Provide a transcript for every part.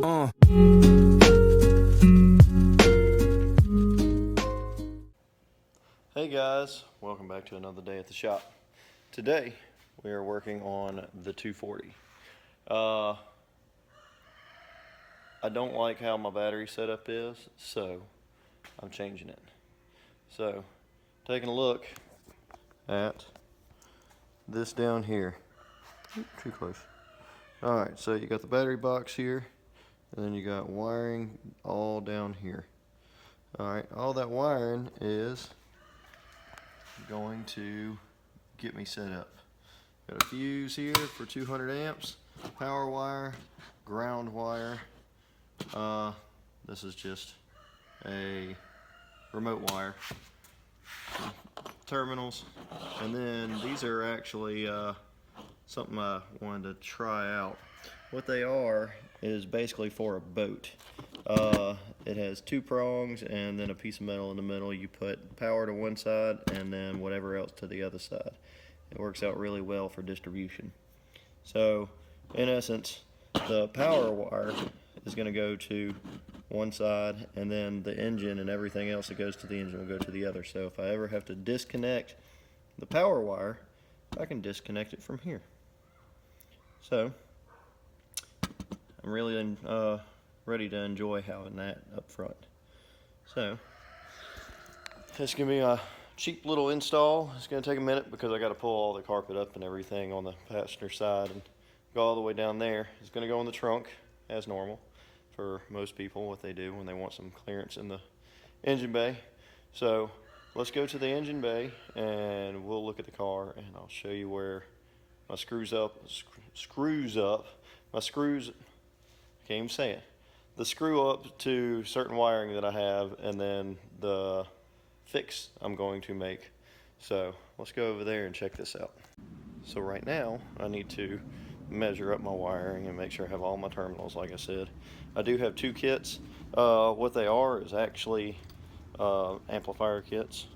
Hey guys, welcome back to another day at the shop. Today we are working on the 240. I don't like how my battery setup is, so I'm changing it. So taking a look at this down here. Too close. Alright, so you got the battery box here, and then you got wiring all down here. Alright, all that wiring is going to get me set up. Got a fuse here for 200 amps, power wire, ground wire. This is just a remote wire. Terminals, and then these are actually something I wanted to try out. What they are is basically for a boat. It has two prongs and then a piece of metal in the middle. You put power to one side and then whatever else to the other side. It works out really well for distribution. So in essence, the power wire is going to go to one side, and then the engine and everything else that goes to the engine will go to the other. So if I ever have to disconnect the power wire, I can disconnect it from here. So I'm really ready to enjoy having that up front. So it's gonna be a cheap little install. It's gonna take a minute because I got to pull all the carpet up and everything on the passenger side and go all the way down there. It's gonna go in the trunk as normal for most people, what they do when they want some clearance in the engine bay. So let's go to the engine bay and we'll look at the car, and I'll show you where my screws up, my screws, I can't even say it, the screw up to certain wiring that I have, and then the fix I'm going to make. So let's go over there and check this out. So right now I need to measure up my wiring and make sure I have all my terminals. Like I said, I do have two kits. What they are is actually amplifier kits.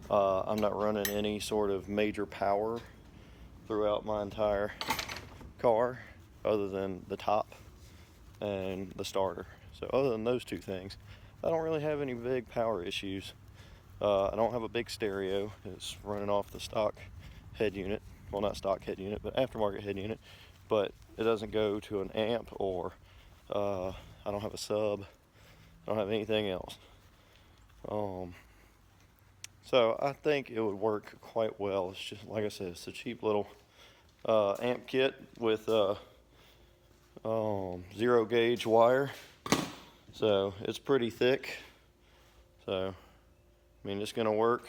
I'm not running any sort of major power throughout my entire car other than the top and the starter. So other than those two things, I don't really have any big power issues. I don't have a big stereo. It's running off the stock head unit. Well, not stock head unit, but aftermarket head unit. But it doesn't go to an amp, or I don't have a sub. I don't have anything else. So I think it would work quite well. It's just, like I said, it's a cheap little amp kit with 0 gauge wire. So it's pretty thick. So I mean, it's gonna work.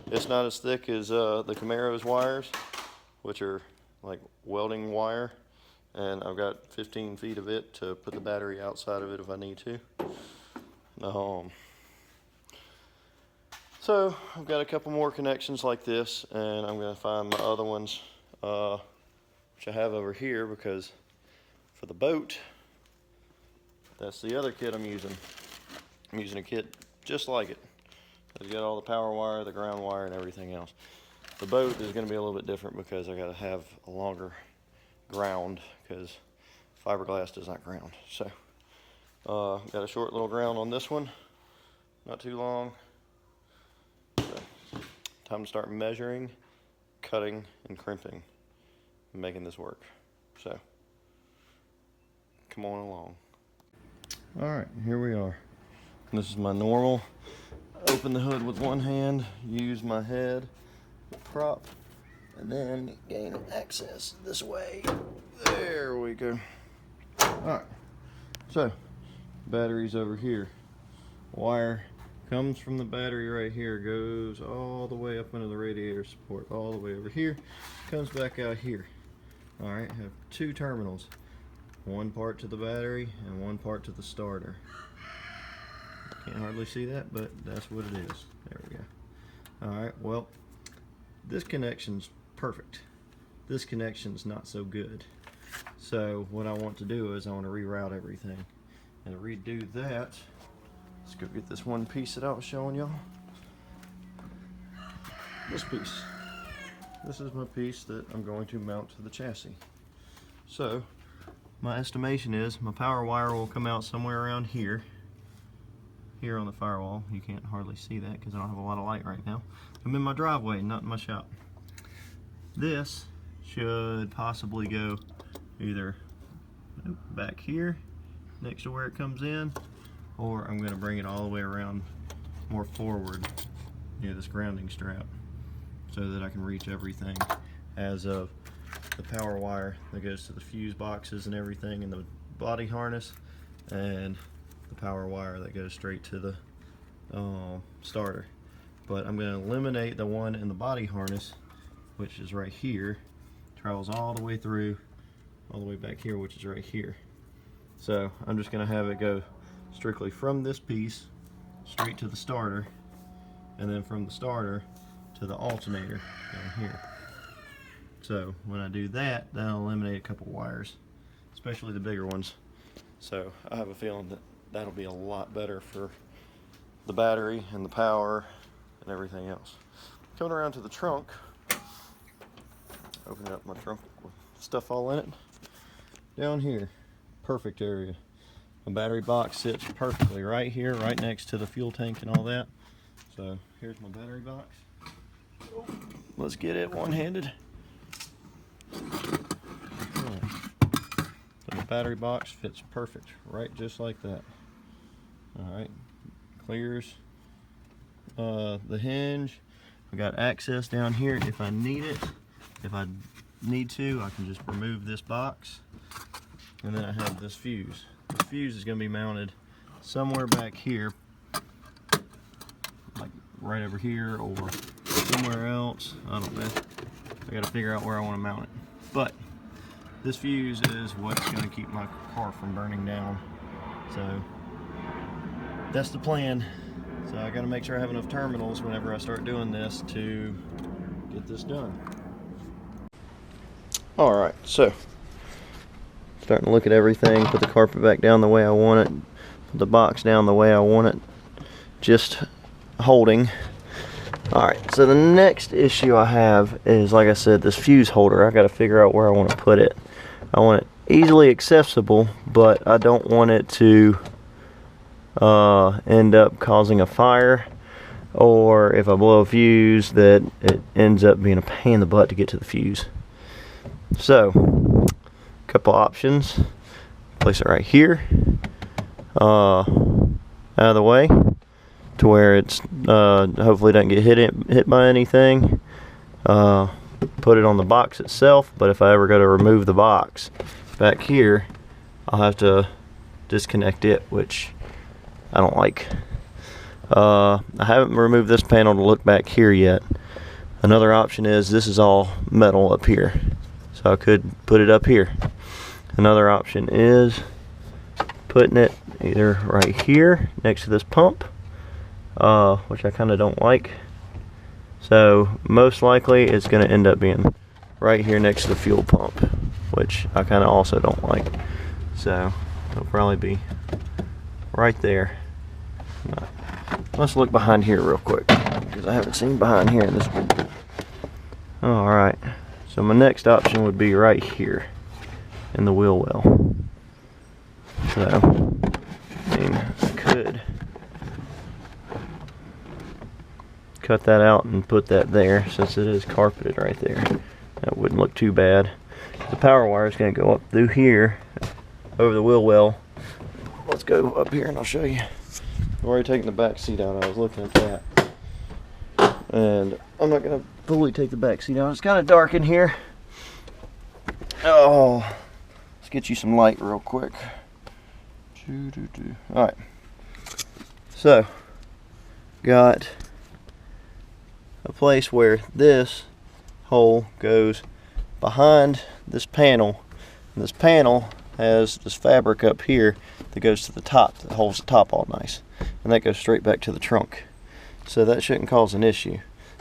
It's not as thick as the Camaro's wires, which are like welding wire, and I've got 15 feet of it to put the battery outside of it if I need to. So I've got a couple more connections like this, and I'm going to find my other ones, which I have over here, because for the boat, that's the other kit I'm using. I'm using a kit just like it. It's got all the power wire, the ground wire, and everything else. The boat is going to be a little bit different because I got to have a longer ground, because fiberglass does not ground. So got a short little ground on this one, not too long. So, time to start measuring, cutting, and crimping, and making this work. So come on along. All right, here we are. This is my normal. Open the hood with one hand, use my head prop, and then gain access this way. There we go. Alright, so battery's over here. Wire comes from the battery right here, goes all the way up into the radiator support, all the way over here, comes back out here. Alright, have two terminals, one part to the battery and one part to the starter. Can't hardly see that, but that's what it is. There we go. Alright, well, this connection's perfect. This connection's not so good. So what I want to do is I want to reroute everything. And to redo that, let's go get this one piece that I was showing y'all. This piece. This is my piece that I'm going to mount to the chassis. So my estimation is my power wire will come out somewhere around here. Here on the firewall. You can't hardly see that because I don't have a lot of light right now. I'm in my driveway, not in my shop. This should possibly go either back here next to where it comes in, or I'm going to bring it all the way around more forward near this grounding strap so that I can reach everything, as of the power wire that goes to the fuse boxes and everything in the body harness, and the power wire that goes straight to the starter. But I'm going to eliminate the one in the body harness, which is right here, travels all the way through, all the way back here, which is right here. So I'm just going to have it go strictly from this piece straight to the starter, and then from the starter to the alternator down here. So when I do that, that'll eliminate a couple wires, especially the bigger ones. So I have a feeling that that'll be a lot better for the battery and the power and everything else. Coming around to the trunk, opening up my trunk with stuff all in it. Down here, perfect area. My battery box sits perfectly right here, right next to the fuel tank and all that. So here's my battery box. Let's get it one-handed. So the battery box fits perfect, right just like that. Alright, clears the hinge. I got access down here if I need it. If I need to, I can just remove this box. And then I have this fuse. The fuse is going to be mounted somewhere back here, like right over here or somewhere else. I don't know. I got to figure out where I want to mount it. But this fuse is what's going to keep my car from burning down. So that's the plan. So I got to make sure I have enough terminals whenever I start doing this to get this done. Alright, so starting to look at everything, put the carpet back down the way I want it, put the box down the way I want it, just holding. Alright, so the next issue I have is, like I said, this fuse holder. I got to figure out where I want to put it. I want it easily accessible, but I don't want it to end up causing a fire, or if I blow a fuse that it ends up being a pain in the butt to get to the fuse. So a couple options. Place it right here, out of the way, to where it's hopefully doesn't get hit by anything. Put it on the box itself, but if I ever go to remove the box back here, I'll have to disconnect it, which I don't like. I haven't removed this panel to look back here yet. Another option is this is all metal up here, so I could put it up here. Another option is putting it either right here next to this pump, which I kind of don't like. So most likely it's going to end up being right here next to the fuel pump, which I kind of also don't like. So it'll probably be right there. Let's look behind here real quick, because I haven't seen behind here in this one. Alright, so my next option would be right here in the wheel well. So, I mean, I could cut that out and put that there, since it is carpeted right there. That wouldn't look too bad. The power wire is going to go up through here over the wheel well. Let's go up here and I'll show you. I've already taken the back seat out. I was looking at that, and I'm not going to fully take the back seat out. It's kind of dark in here. Oh, let's get you some light real quick. Alright, so got a place where this hole goes behind this panel, and this panel has this fabric up here that goes to the top, that holds the top all nice, and that goes straight back to the trunk, so that shouldn't cause an issue.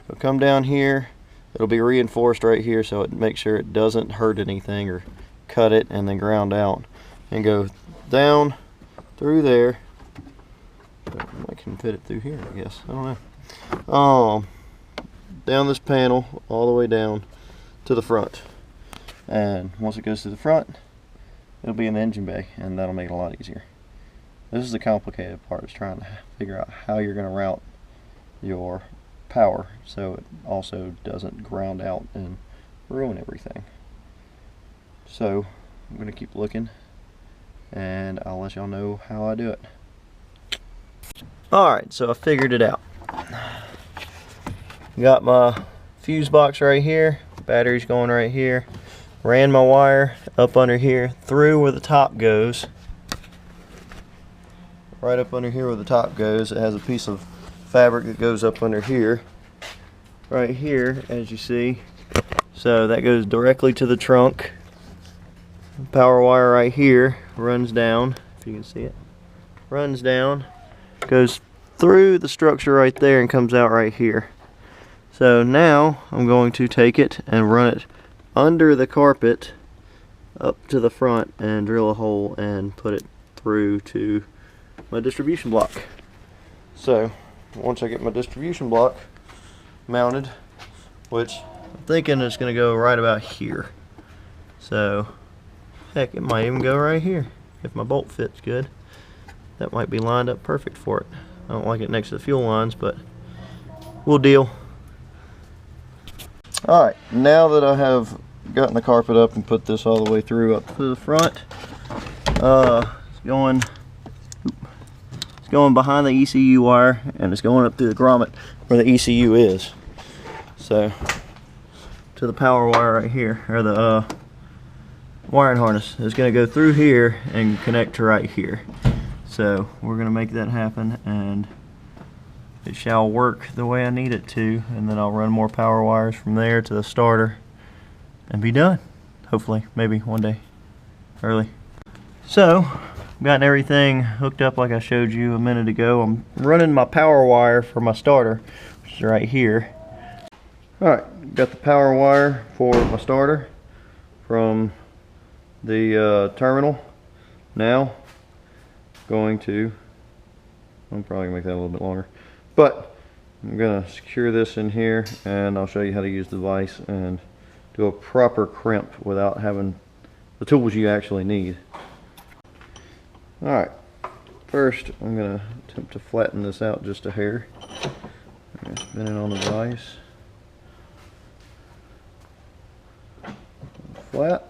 So come down here, it'll be reinforced right here, so it makes sure it doesn't hurt anything or cut it and then ground out, and go down through there. I can fit it through here, I guess. I don't know. Down this panel all the way down to the front, and once it goes to the front, it'll be in the engine bay, and that'll make it a lot easier. This is the complicated part, is trying to figure out how you're going to route your power so it also doesn't ground out and ruin everything. So I'm going to keep looking, and I'll let y'all know how I do it. Alright, so I figured it out. Got my fuse box right here, battery's going right here. Ran my wire up under here, through where the top goes. Right up under here where the top goes, it has a piece of fabric that goes up under here. Right here, as you see. So that goes directly to the trunk. Power wire right here runs down, if you can see it. Runs down, goes through the structure right there and comes out right here. So now I'm going to take it and run it under the carpet up to the front and drill a hole and put it through to my distribution block. So once I get my distribution block mounted, which I'm thinking is going to go right about here. So heck, it might even go right here if my bolt fits good. That might be lined up perfect for it. I don't like it next to the fuel lines, but we'll deal. Alright, now that I have gotten the carpet up and put this all the way through up to the front, it's going behind the ECU wire, and it's going up through the grommet where the ECU is. So to the power wire right here, or the wiring harness is going to go through here and connect to right here. So we're going to make that happen, and it shall work the way I need it to, and then I'll run more power wires from there to the starter and be done. Hopefully, maybe one day early. So gotten everything hooked up like I showed you a minute ago. I'm running my power wire for my starter, which is right here. Alright, got the power wire for my starter from the terminal. Now I'm probably gonna make that a little bit longer, but I'm gonna secure this in here, and I'll show you how to use the vise and do a proper crimp without having the tools you actually need. Alright, first I'm gonna attempt to flatten this out just a hair. I'm gonna spin it on the vise. Flat.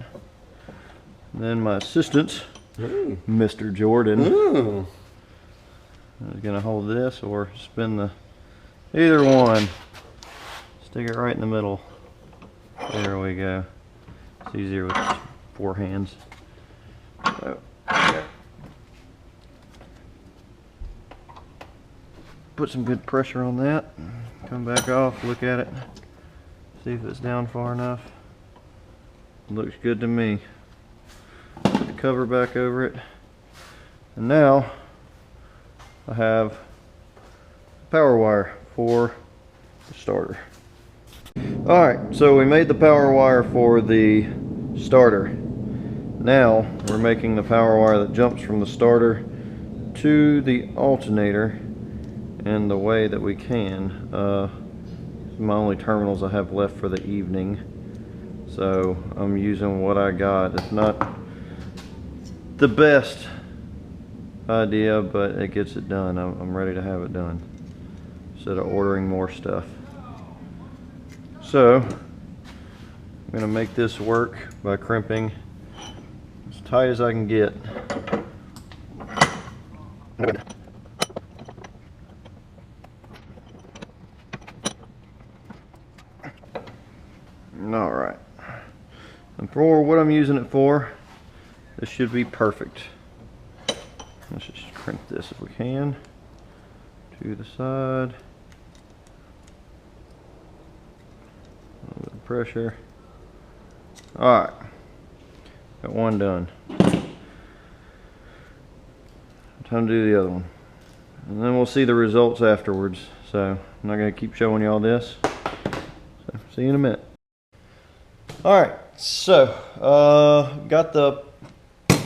And then my assistant, Mr. Jordan, is going to hold this or spin either one. Stick it right in the middle. There we go. It's easier with 4 hands. So, put some good pressure on that. Come back off, look at it, see if it's down far enough. Looks good to me. Put the cover back over it, and now I have power wire for the starter. Alright, so we made the power wire for the starter. Now we're making the power wire that jumps from the starter to the alternator in the way that we can. My only terminals I have left for the evening, so I'm using what I got. It's not the best idea, but it gets it done. I'm ready to have it done instead of ordering more stuff. So I'm going to make this work by crimping as tight as I can get. Alright, and for what I'm using it for, this should be perfect. Let's just crimp this if we can to the side. A little bit of pressure. Alright, got one done. Time to do the other one, and then we'll see the results afterwards. So I'm not going to keep showing you all this, so see you in a minute. Alright, so got the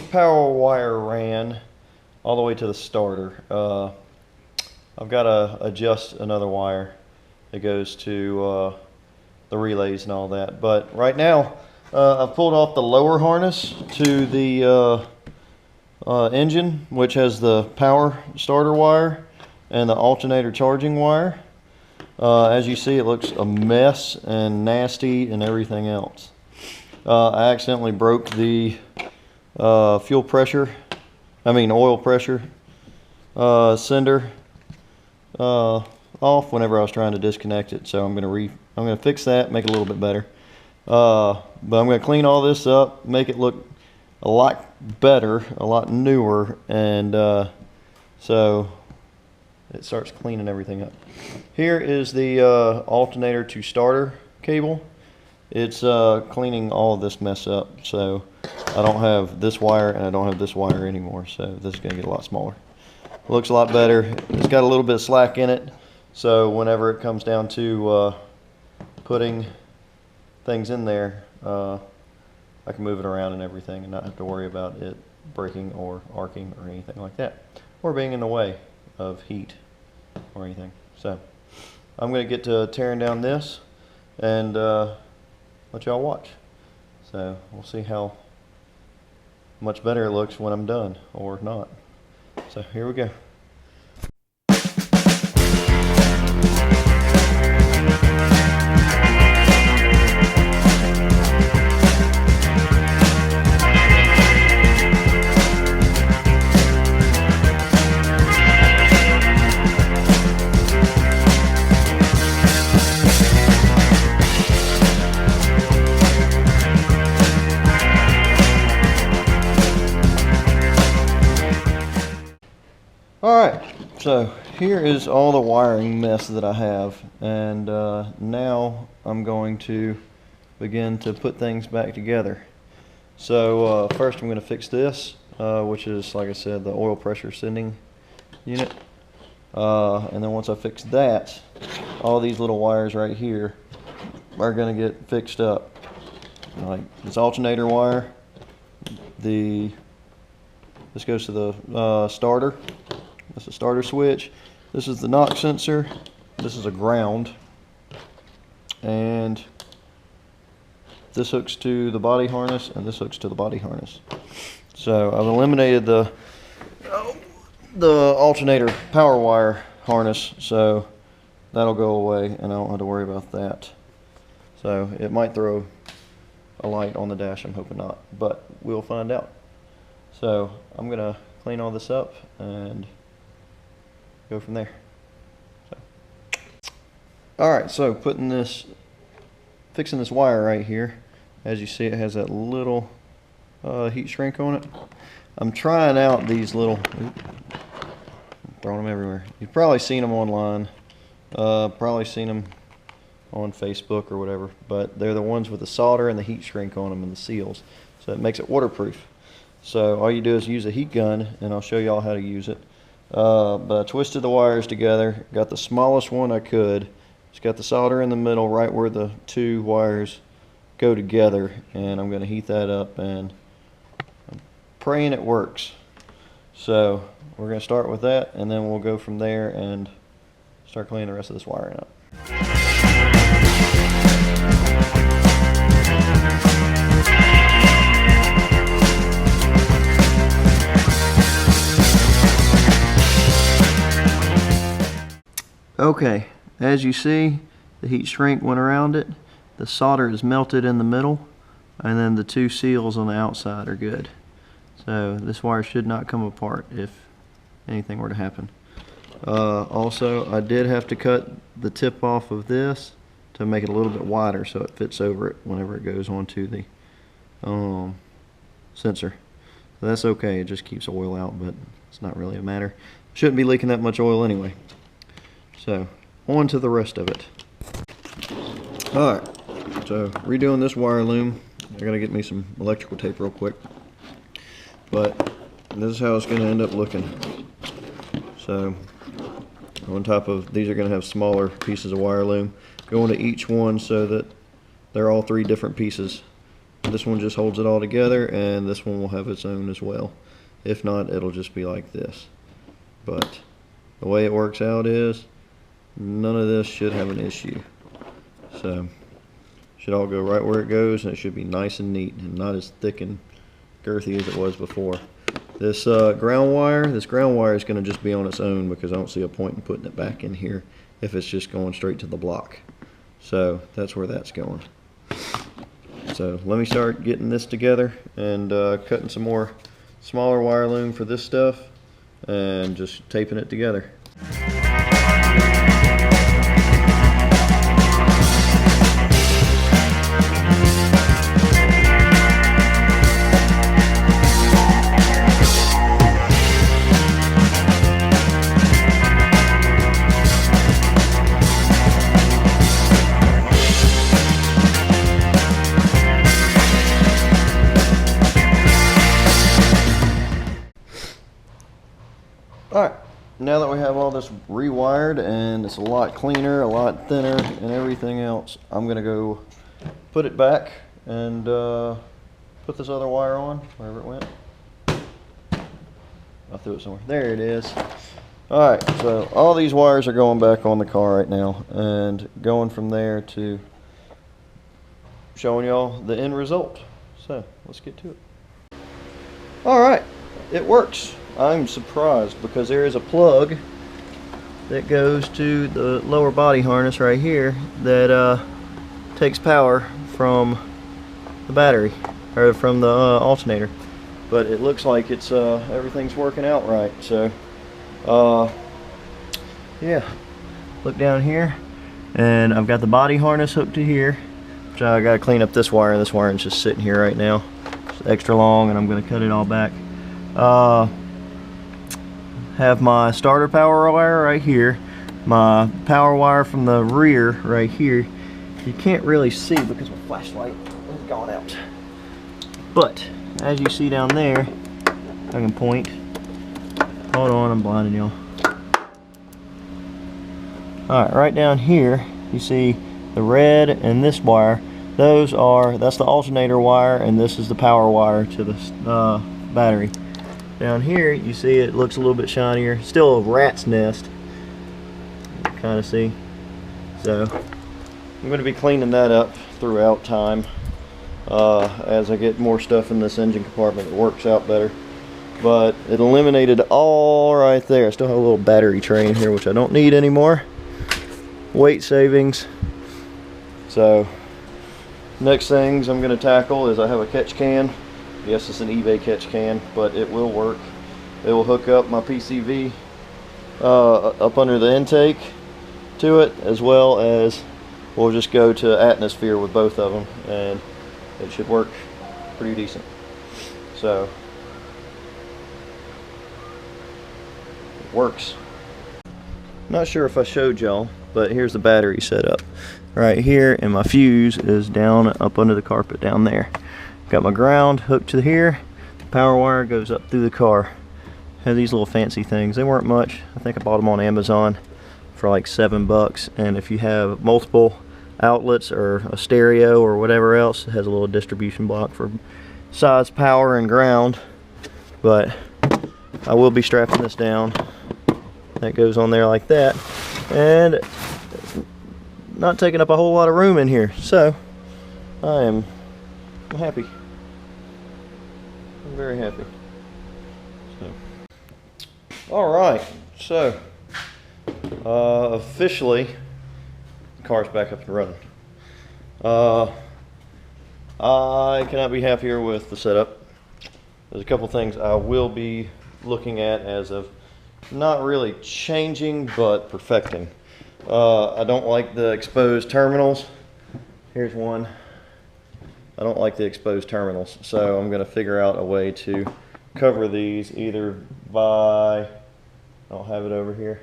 power wire ran all the way to the starter. I've got to adjust another wire that goes to the relays and all that, but right now I've pulled off the lower harness to the engine, which has the power starter wire and the alternator charging wire. As you see, it looks a mess and nasty and everything else. I accidentally broke the oil pressure sender off whenever I was trying to disconnect it. So I'm gonna fix that, make it a little bit better. But I'm gonna clean all this up, make it look a lot better, a lot newer, and so it starts cleaning everything up. Here is the alternator to starter cable. It's cleaning all of this mess up. So I don't have this wire and I don't have this wire anymore. So this is gonna get a lot smaller. It looks a lot better. It's got a little bit of slack in it. So whenever it comes down to putting things in there, I can move it around and everything and not have to worry about it breaking or arcing or anything like that, or being in the way of heat or anything. So I'm going to get to tearing down this and let y'all watch. So we'll see how much better it looks when I'm done or not. So here we go. Alright, so here is all the wiring mess that I have, and now I'm going to begin to put things back together. So first I'm going to fix this, which is, like I said, the oil pressure sending unit, and then once I fix that, all these little wires right here are going to get fixed up. Like this alternator wire, this goes to the starter. That's a starter switch. This is the knock sensor. This is a ground. And this hooks to the body harness, and this hooks to the body harness. So I've eliminated the alternator power wire harness, so that'll go away, and I don't have to worry about that. So it might throw a light on the dash, I'm hoping not, but we'll find out. So I'm gonna clean all this up and go from there. Alright, so fixing this wire right here. As you see, it has that little heat shrink on it. I'm trying out these little, throwing them everywhere. You've probably seen them online, probably seen them on Facebook or whatever, but they're the ones with the solder and the heat shrink on them and the seals, so it makes it waterproof. So all you do is use a heat gun, and I'll show y'all how to use it. But I twisted the wires together, got the smallest one I could. It's got the solder in the middle right where the two wires go together, and I'm going to heat that up, and I'm praying it works. So we're going to start with that, and then we'll go from there and start cleaning the rest of this wiring up. Okay, as you see, the heat shrink went around it, the solder is melted in the middle, and then the two seals on the outside are good. So this wire should not come apart if anything were to happen. Also, I did have to cut the tip off of this to make it a little bit wider so it fits over it whenever it goes onto the sensor. So that's okay, it just keeps oil out, but it's not really a matter. Shouldn't be leaking that much oil anyway. So, on to the rest of it. Alright, so redoing this wire loom. I gotta get me some electrical tape real quick. But this is how it's gonna end up looking. So, on top of these are gonna have smaller pieces of wire loom going to each one so that they're all three different pieces. This one just holds it all together, and this one will have its own as well. If not, it'll just be like this. But the way it works out is none of this should have an issue. So Should all go right where it goes, and it should be nice and neat and not as thick and girthy as it was before. This ground wire is going to just be on its own because I don't see a point in putting it back in here if it's just going straight to the block. So that's where that's going. So let me start getting this together and cutting some more smaller wire loom for this stuff and just taping it together. Alright, now that we have all this rewired and it's a lot cleaner, a lot thinner, and everything else, I'm going to go put it back and put this other wire on, wherever it went. I threw it somewhere. There it is. Alright, so all these wires are going back on the car right now, and going from there to showing y'all the end result. So, let's get to it. Alright, it works. I'm surprised because there is a plug that goes to the lower body harness right here that takes power from the battery or from the alternator, but it looks like it's everything's working out right. So yeah, look down here and I've got the body harness hooked to here, which I gotta clean up this wire. This wire is just sitting here right now. It's extra long and I'm gonna cut it all back. Have my starter power wire right here, my power wire from the rear right here. You can't really see because my flashlight is gone out, but as you see down there, I can point. Hold on, I'm blinding y'all. Alright, right down here you see the red and this wire. That's the alternator wire, and this is the power wire to the battery. Down here you see it looks a little bit shinier, still a rat's nest, you kind of see. So I'm going to be cleaning that up throughout time as I get more stuff in this engine compartment. It works out better, but it eliminated all right there. I still have a little battery tray in here which I don't need anymore. Weight savings. So next things I'm going to tackle is I have a catch can. Yes, it's an eBay catch can, but it will work. It will hook up my PCV up under the intake to it, as well as we'll just go to atmosphere with both of them, and it should work pretty decent. So it works. Not sure if I showed y'all, but here's the battery setup right here, and my fuse is down up under the carpet down there. Got my ground hooked to here. The power wire goes up through the car. Have these little fancy things. They weren't much. I think I bought them on Amazon for like $7. And if you have multiple outlets or a stereo or whatever else, it has a little distribution block for size, power, and ground. But I will be strapping this down. That goes on there like that, and it's not taking up a whole lot of room in here. So I'm happy. I'm very happy. Alright, so officially the car's back up and running. I cannot be happier with the setup. There's a couple things I will be looking at as of not really changing but perfecting. I don't like the exposed terminals. Here's one. I don't like the exposed terminals, so I'm going to figure out a way to cover these either by, I don't have it over here,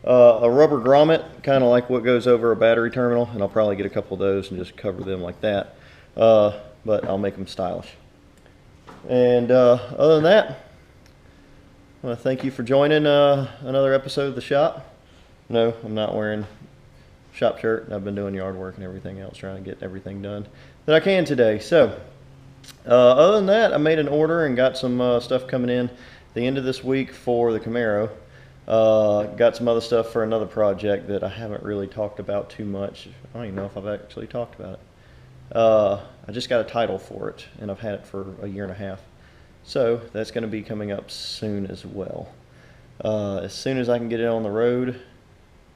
a rubber grommet, kind of like what goes over a battery terminal, and I'll probably get a couple of those and just cover them like that, but I'll make them stylish. And other than that, I want to thank you for joining another episode of the shop. No, I'm not wearing shop shirt. I've been doing yard work and everything else, trying to get everything done that I can today. So other than that, I made an order and got some stuff coming in the end of this week for the Camaro. Got some other stuff for another project that I haven't really talked about too much. I don't even know if I've actually talked about it. I just got a title for it, and I've had it for a year and a half. So that's going to be coming up soon as well. As soon as I can get it on the road,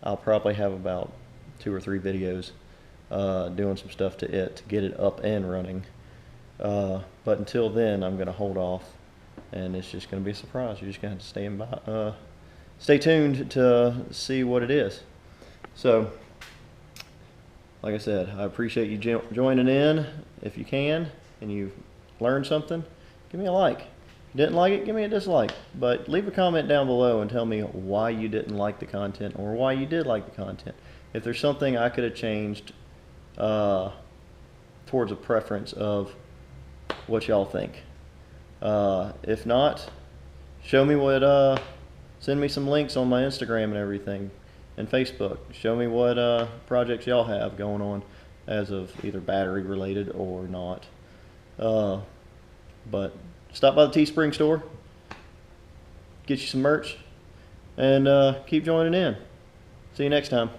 I'll probably have about 2 or 3 videos doing some stuff to it to get it up and running. But until then, I'm going to hold off, and it's just going to be a surprise. You're just going to have to stay tuned to see what it is. So, like I said, I appreciate you joining in. If you can and you learned something, give me a like. If you didn't like it, give me a dislike. But leave a comment down below and tell me why you didn't like the content or why you did like the content. If there's something I could have changed towards a preference of what y'all think. If not, show me what, send me some links on my Instagram and everything and Facebook. Show me what projects y'all have going on as of either battery related or not. But stop by the Teespring store, get you some merch, and keep joining in. See you next time.